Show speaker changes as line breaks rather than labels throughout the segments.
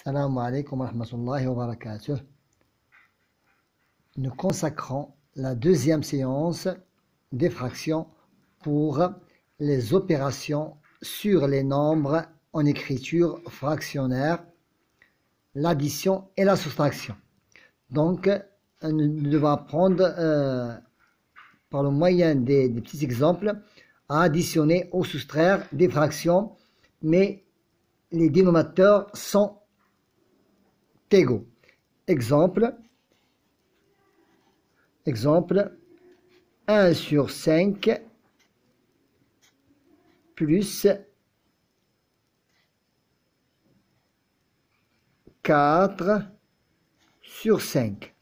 Salam alaikum wa rahmatullahi wa barakatuh. Nous consacrons la deuxième séance des fractions pour les opérations sur les nombres en écriture fractionnaire, l'addition et la soustraction. Donc, nous devons apprendre par le moyen des petits exemples à additionner ou soustraire des fractions, mais les dénominateurs sont égaux. Exemple, 1 sur 5 plus 4 sur 5.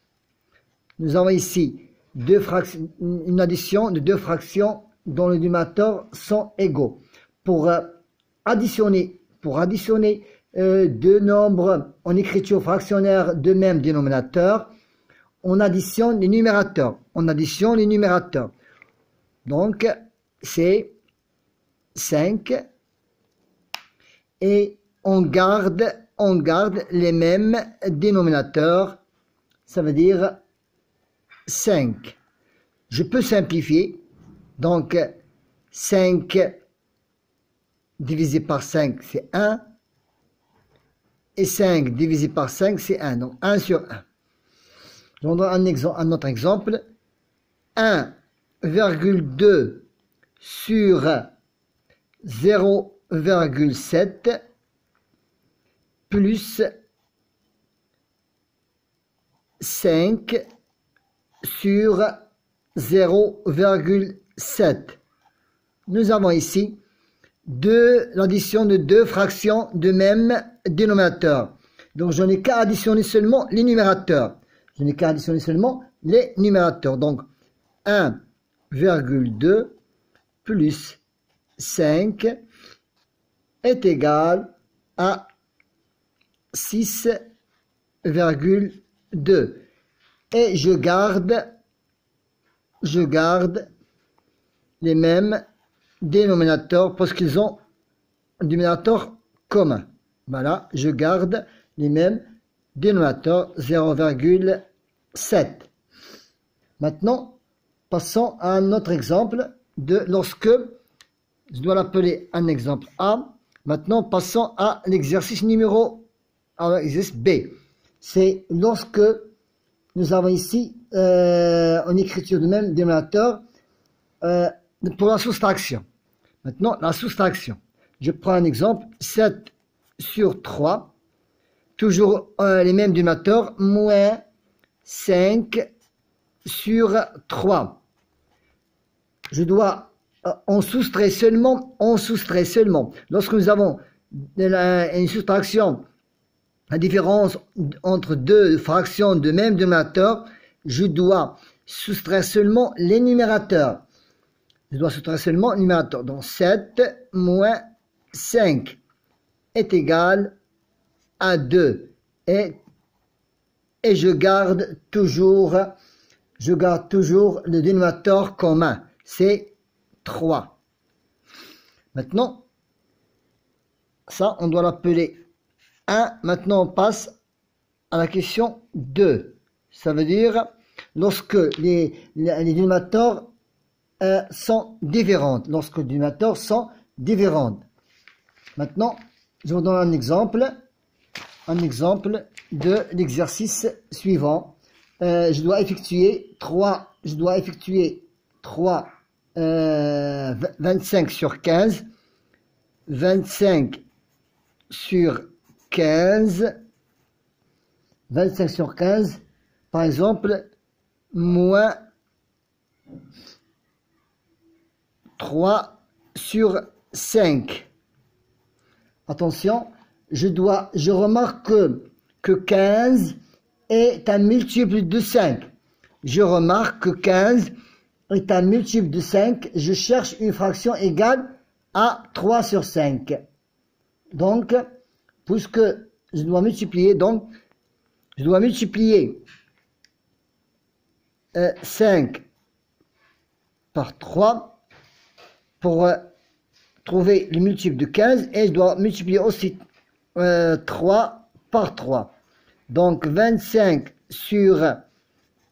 Nous avons ici une addition de deux fractions dont les dénominateurs sont égaux. Pour additionner deux nombres en écriture fractionnaire de même dénominateur, on additionne les numérateurs. Donc, c'est 5 et on garde les mêmes dénominateurs. Ça veut dire 5. Je peux simplifier. Donc, 5 divisé par 5, c'est 1. Et 5 divisé par 5, c'est 1. Donc, 1 sur 1. Je vous donne un autre exemple. 1,2 sur 0,7 plus 5 sur 0,7. Nous avons ici l'addition de deux fractions de même dénominateur. Donc, je n'ai qu'à additionner seulement les numérateurs. Donc, 1,2 plus 5 est égal à 6,2. Et je garde les mêmes dénominateurs parce qu'ils ont un dénominateur commun. Voilà, je garde les mêmes dénominateurs 0,7. Maintenant, passons à un autre exemple de lorsque, je dois l'appeler un exemple A. Maintenant, passons à l'exercice l'exercice B. C'est lorsque nous avons ici en écriture de même dénominateur pour la soustraction. Maintenant, la soustraction. Je prends un exemple, 7 sur 3, toujours les mêmes dénominateurs, moins 5 sur 3. On soustrait seulement. Lorsque nous avons une soustraction, la différence entre deux fractions de même dénominateur, je dois soustraire seulement les numérateurs. Donc 7 moins 5 est égal à 2. Et je garde toujours le dénominateur commun. C'est 3. Maintenant, ça, on doit l'appeler 1. Maintenant, on passe à la question 2. Ça veut dire lorsque les dénominateurs sont différentes. Maintenant, je vous donne un exemple de l'exercice suivant. Je dois effectuer 25 sur 15. 25 sur 15. Par exemple, moins 3 sur 5. Attention, je remarque que 15 est un multiple de 5. Je cherche une fraction égale à 3 sur 5. Donc, puisque je dois multiplier, 5 par 3 pour trouver le multiple de 15, et je dois multiplier aussi 3 par 3. Donc 25 sur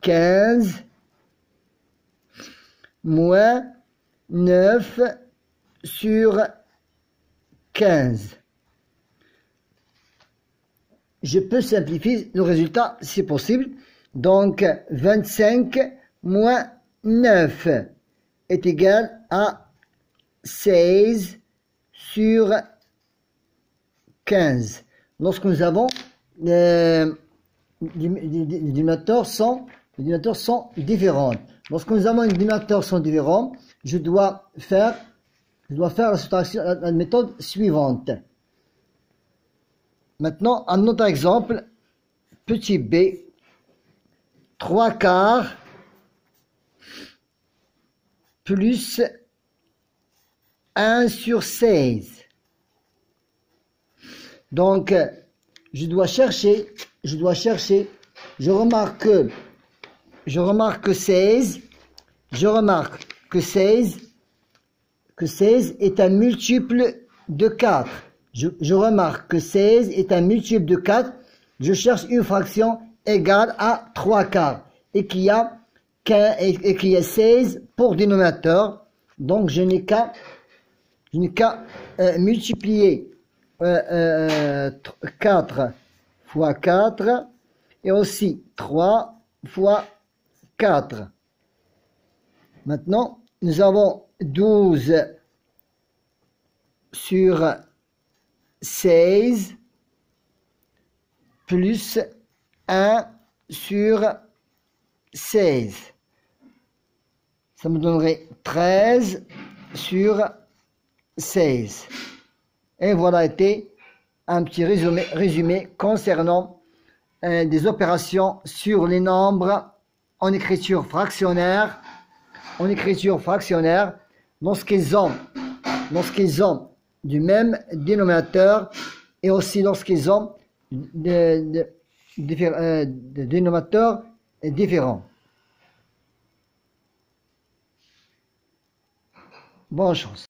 15 moins 9 sur 15. Je peux simplifier le résultat si possible. Donc 25 moins 9 est égal à 16 sur 15. Lorsque nous avons les dénominateurs sont différents. Lorsque nous avons les dénominateurs sont différents, je dois faire la soustraction, la méthode suivante. Maintenant, un autre exemple, petit b, 3 quarts plus 1 sur 16. Donc, je remarque que 16 est un multiple de 4. Je remarque que 16 est un multiple de 4. Je cherche une fraction égale à 3 quarts et qui a 16 pour dénominateur. Donc, je n'ai qu'à multiplier 4 fois 4 et aussi 3 fois 4. Maintenant, nous avons 12 sur 16 plus 1 sur 16. Ça me donnerait 13 sur 16. Et voilà été un petit résumé concernant des opérations sur les nombres en écriture fractionnaire. Lorsqu'ils ont du même dénominateur et aussi lorsqu'ils ont des dénominateurs différents. Bonne chance.